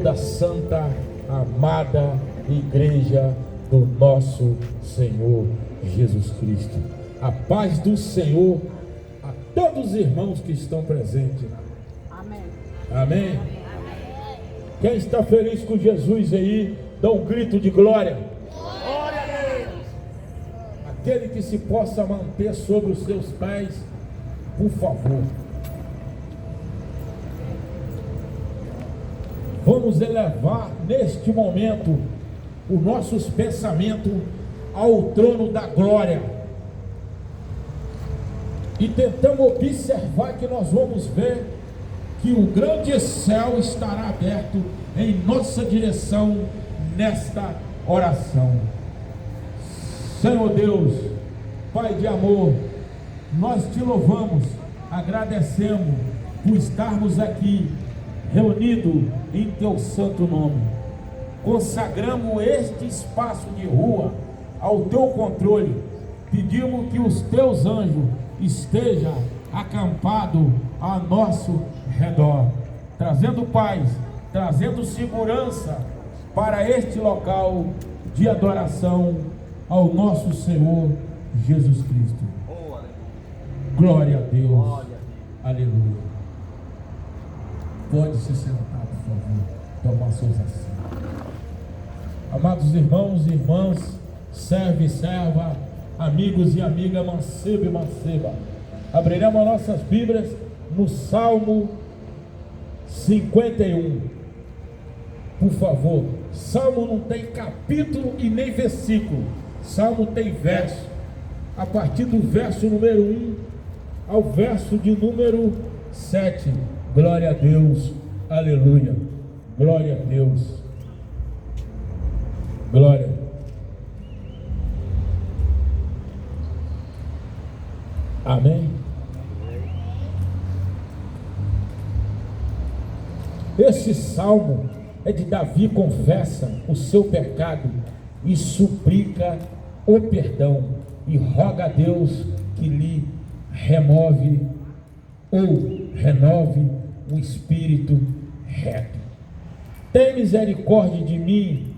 Da santa, amada Igreja do nosso Senhor Jesus Cristo. A paz do Senhor a todos os irmãos que estão presentes. Amém. Amém. Quem está feliz com Jesus aí, dá um grito de glória. Glória a Deus. Aquele que se possa manter sobre os seus pés, por favor. Vamos elevar neste momento os nossos pensamentos ao trono da glória. E tentamos observar que nós vamos ver que o grande céu estará aberto em nossa direção nesta oração. Senhor Deus, Pai de amor, nós te louvamos, agradecemos por estarmos aqui reunido em teu santo nome. Consagramos este espaço de rua ao teu controle. Pedimos que os teus anjos estejam acampados a nosso redor, trazendo paz, trazendo segurança para este local de adoração ao nosso Senhor Jesus Cristo. Glória a Deus. Aleluia. Pode se sentar, por favor, tomar seus assentos. Amados irmãos e irmãs, serve e serva, amigos e amigas, mancebo e manceba, abriremos nossas Bíblias no Salmo 51. Por favor, Salmo não tem capítulo e nem versículo, Salmo tem verso. A partir do verso número 1 ao verso de número 7. Glória a Deus, aleluia, glória a Deus, glória. Amém. Esse salmo é de Davi, confessa o seu pecado e suplica o perdão e roga a Deus que lhe renove um espírito reto. Tem misericórdia de mim,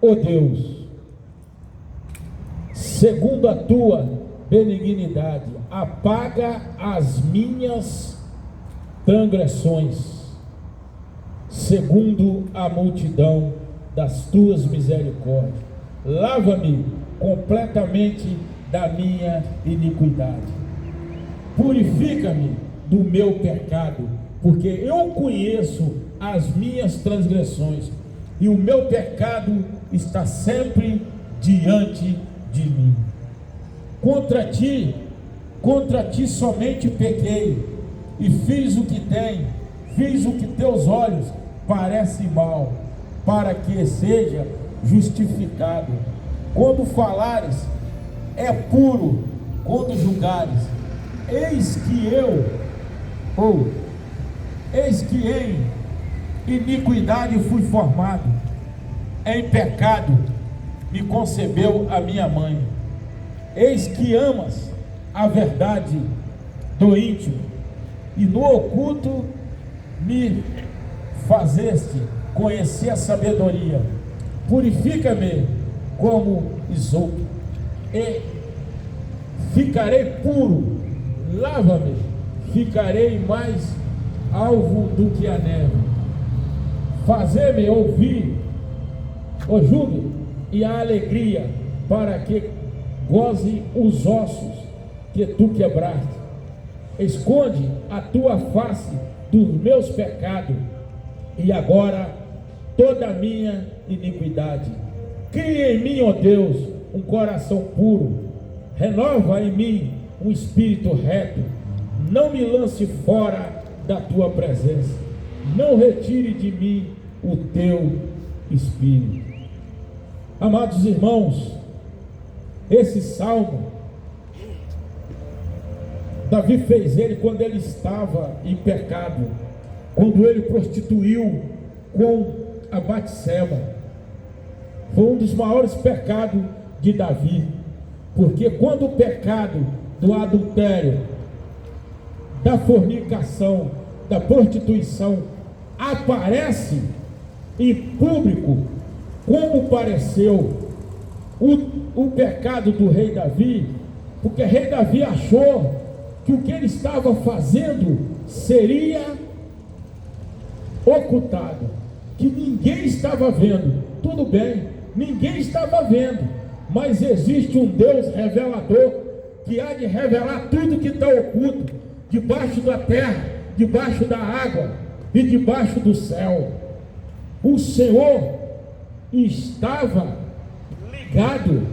ó Deus, segundo a tua benignidade, apaga as minhas transgressões, segundo a multidão das tuas misericórdias. Lava-me completamente da minha iniquidade, purifica-me do meu pecado, porque eu conheço as minhas transgressões e o meu pecado está sempre diante de mim. Contra ti somente pequei e fiz o que teus olhos parecem mal, para que seja justificado. Quando falares, é puro; quando julgares, eis que em iniquidade fui formado, em pecado me concebeu a minha mãe. Eis que amas a verdade do íntimo, e no oculto me fazeste conhecer a sabedoria. Purifica-me como isopo, e ficarei puro. Lava-me, ficarei mais alvo do que a neve. Fazer-me ouvir o júbilo e a alegria, para que goze os ossos que tu quebraste. Esconde a tua face dos meus pecados, e agora toda a minha iniquidade. Cria em mim, ó Deus, um coração puro, renova em mim um espírito reto. Não me lance fora da tua presença, não retire de mim o teu espírito. Amados irmãos, esse salmo Davi fez ele quando ele estava em pecado, quando ele prostituiu com a Batseba. Foi um dos maiores pecados de Davi, porque quando o pecado do adultério, da fornicação, da prostituição aparece, em público como pareceu o pecado do rei Davi, porque o rei Davi achou que o que ele estava fazendo seria ocultado, que ninguém estava vendo. Tudo bem, ninguém estava vendo, mas existe um Deus revelador que há de revelar tudo que está oculto debaixo da terra, debaixo da água e debaixo do céu. O Senhor estava ligado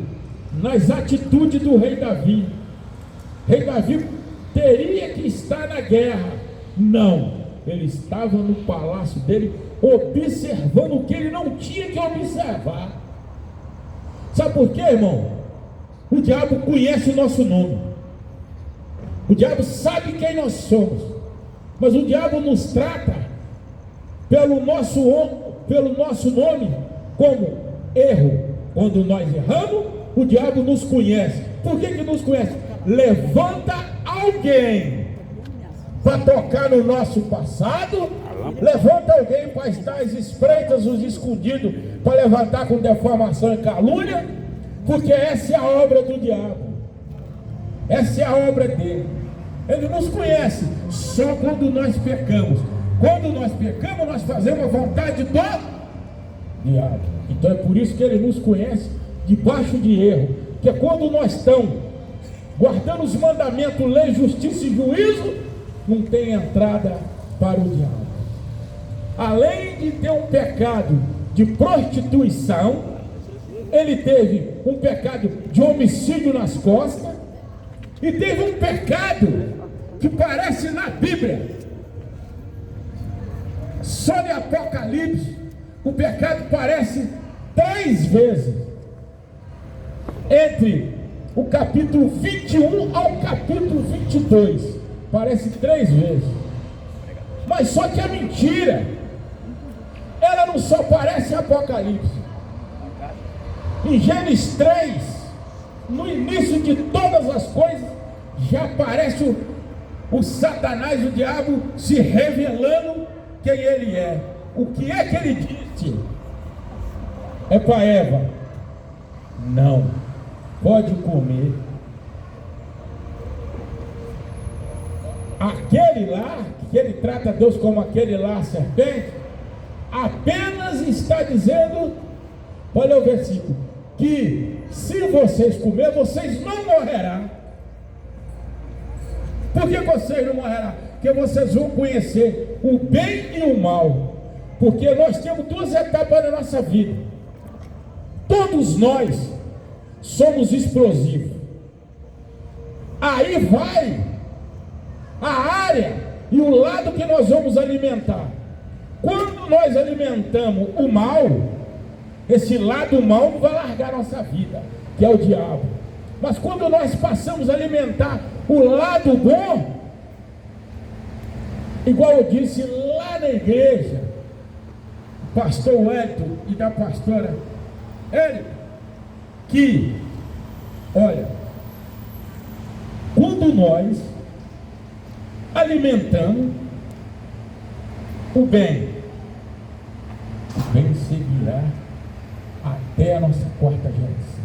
nas atitudes do rei Davi. Rei Davi teria que estar na guerra. Não, ele estava no palácio dele, observando o que ele não tinha que observar. Sabe por quê, irmão? O diabo conhece o nosso nome, o diabo sabe quem nós somos, mas o diabo nos trata pelo nosso nome como erro. Quando nós erramos, o diabo nos conhece. Por que nos conhece? Levanta alguém para tocar no nosso passado, levanta alguém para estar às espreitas, os escondidos, para levantar com deformação e calúnia, porque essa é a obra do diabo, essa é a obra dele. Ele nos conhece só quando nós pecamos. Quando nós pecamos, nós fazemos a vontade do diabo. Então é por isso que ele nos conhece debaixo de erro, que é quando nós estamos guardando os mandamentos, lei, justiça e juízo, não tem entrada para o diabo. Além de ter um pecado de prostituição, ele teve um pecado de homicídio nas costas, e teve um pecado que parece na Bíblia, só de Apocalipse, o pecado parece 3 vezes, entre o capítulo 21 ao capítulo 22, parece 3 vezes, mas só que é mentira, ela não só parece em Apocalipse. Em Gênesis 3, no início de todas as coisas, já aparece o Satanás, o diabo, se revelando quem ele é. O que é que ele disse? É para Eva: não pode comer. Aquele lá, que ele trata Deus como aquele lá, a serpente, apenas está dizendo, olha o versículo, que se vocês comer, vocês não morrerão. Por que vocês não morrerão? Porque vocês vão conhecer o bem e o mal. Porque nós temos 2 etapas na nossa vida. Todos nós somos explosivos. Aí vai a área e o lado que nós vamos alimentar. Quando nós alimentamos o mal, esse lado mal não vai largar nossa vida, que é o diabo. Mas quando nós passamos a alimentar o lado bom, igual eu disse lá na igreja, o pastor Wellington e da pastora Érica, que, olha, quando nós alimentamos o bem seguirá até a nossa 4ª geração.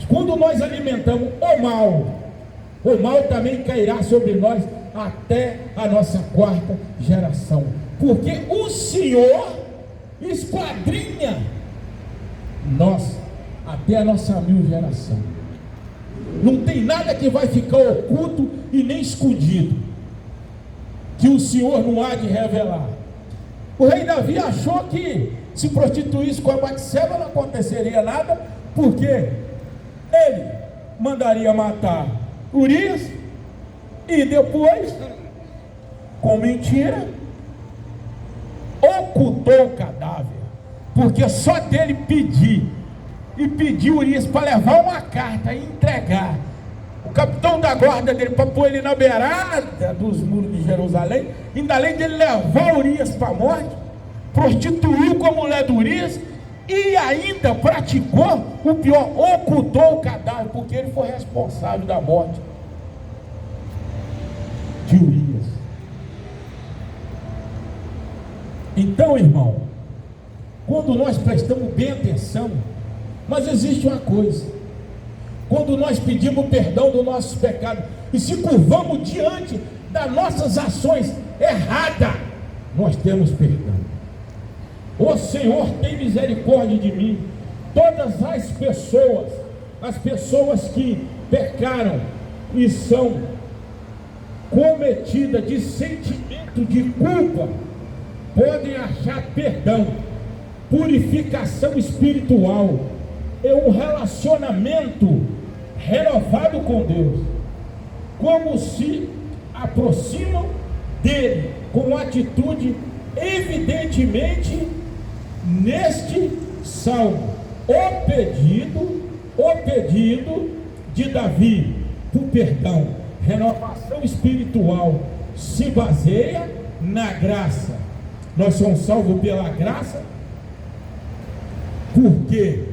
Quando nós alimentamos o mal também cairá sobre nós até a nossa 4ª geração, porque o Senhor esquadrinha nós até a nossa 1000ª geração. Não tem nada que vai ficar oculto e nem escondido, que o Senhor não há de revelar. O rei Davi achou que se prostituísse com a Batseba não aconteceria nada, porque ele mandaria matar Urias e depois, com mentira, ocultou o cadáver, porque só dele pedir, e pediu Urias para levar uma carta e entregar. O capitão da guarda dele, para pôr ele na beirada dos muros de Jerusalém, ainda além dele levar Urias para a morte, prostituiu com a mulher de Urias e ainda praticou o pior, ocultou o cadáver, porque ele foi responsável da morte de Urias. Então, irmão, quando nós prestamos bem atenção, mas existe uma coisa: quando nós pedimos perdão dos nossos pecados e se curvamos diante das nossas ações erradas, nós temos perdão. O Senhor tem misericórdia de mim. Todas as pessoas que pecaram e são cometidas de sentimento de culpa, podem achar perdão, purificação espiritual, é um relacionamento renovado com Deus, como se aproximam dele com atitude evidentemente neste salmo. O pedido de Davi por perdão, renovação espiritual, se baseia na graça. Nós somos salvos pela graça, porque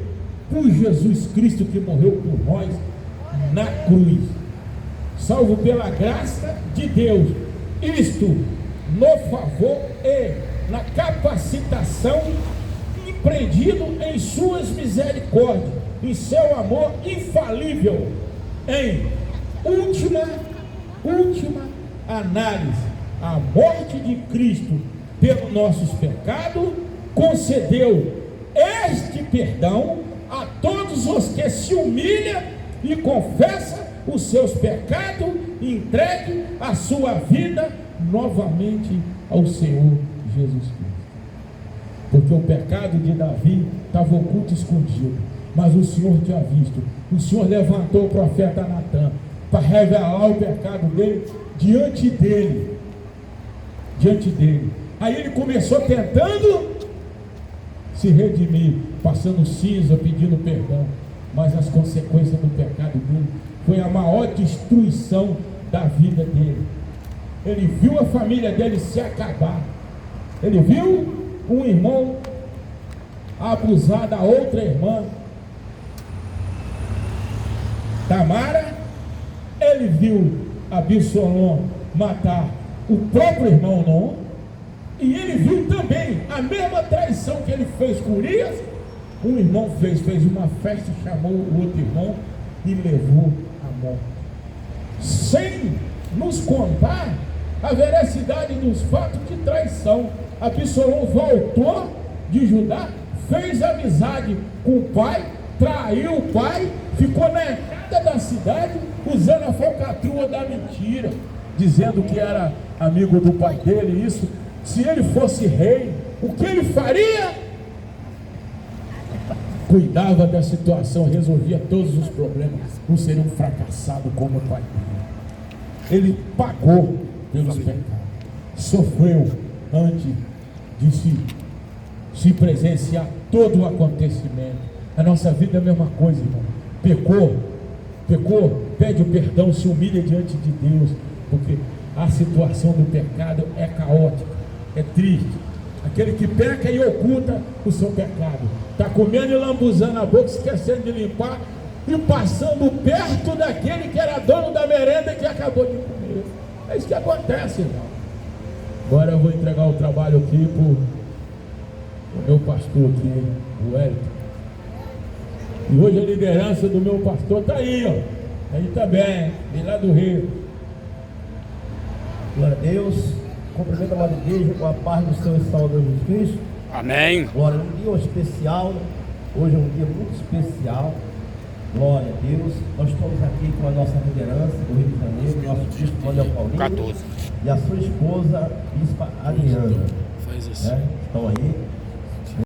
por Jesus Cristo que morreu por nós na cruz. Salvo pela graça de Deus, isto no favor e na capacitação, empreendido em suas misericórdias, em seu amor infalível, em última análise, a morte de Cristo pelos nossos pecados, concedeu este perdão a todos os que se humilham e confessam os seus pecados e entreguem a sua vida novamente ao Senhor Jesus Cristo. Porque o pecado de Davi estava oculto e escondido, mas o Senhor tinha visto. O Senhor levantou o profeta Natan para revelar o pecado dele diante dele. Aí ele começou tentando se redimir, passando cinza, pedindo perdão, mas as consequências do pecado dele foi a maior destruição da vida dele. Ele viu a família dele se acabar, ele viu um irmão abusar da outra irmã Tamara, ele viu Absalom matar o próprio irmão Non, e ele viu também a mesma traição que ele fez com Urias. Um irmão fez uma festa, chamou o outro irmão e levou a morte, sem nos contar a veracidade dos fatos de traição. Absalom voltou de Judá, fez amizade com o pai, traiu o pai, ficou na entrada da cidade usando a falcatrua da mentira, dizendo que era amigo do pai dele. Isso, se ele fosse rei, o que ele faria? Cuidava da situação, resolvia todos os problemas, não seria um fracassado como o pai dele. Ele pagou pelos pecados, sofreu antes de se presenciar todo o acontecimento. A nossa vida é a mesma coisa, irmão. Pecou, pede o perdão, se humilha diante de Deus, porque a situação do pecado é caótica, é triste. Aquele que peca e oculta o seu pecado, está comendo e lambuzando a boca, esquecendo de limpar e passando perto daquele que era dono da merenda e que acabou de comer. É isso que acontece, irmão. Agora eu vou entregar o trabalho aqui para o meu pastor aqui, o Wellington. E hoje a liderança do meu pastor está aí, ó. Aí está bem, vem lá do Rio. Glória a Deus. Cumprimento a amada igreja com a paz do Senhor e Salvador Jesus Cristo. Amém. Glória, um dia especial, hoje é um dia muito especial. Glória a Deus. Nós estamos aqui com a nossa liderança do Rio de Janeiro, nosso bispo Manuel Paulinho 14. e a sua esposa, bispa Adriana. Faz assim. Estão aí.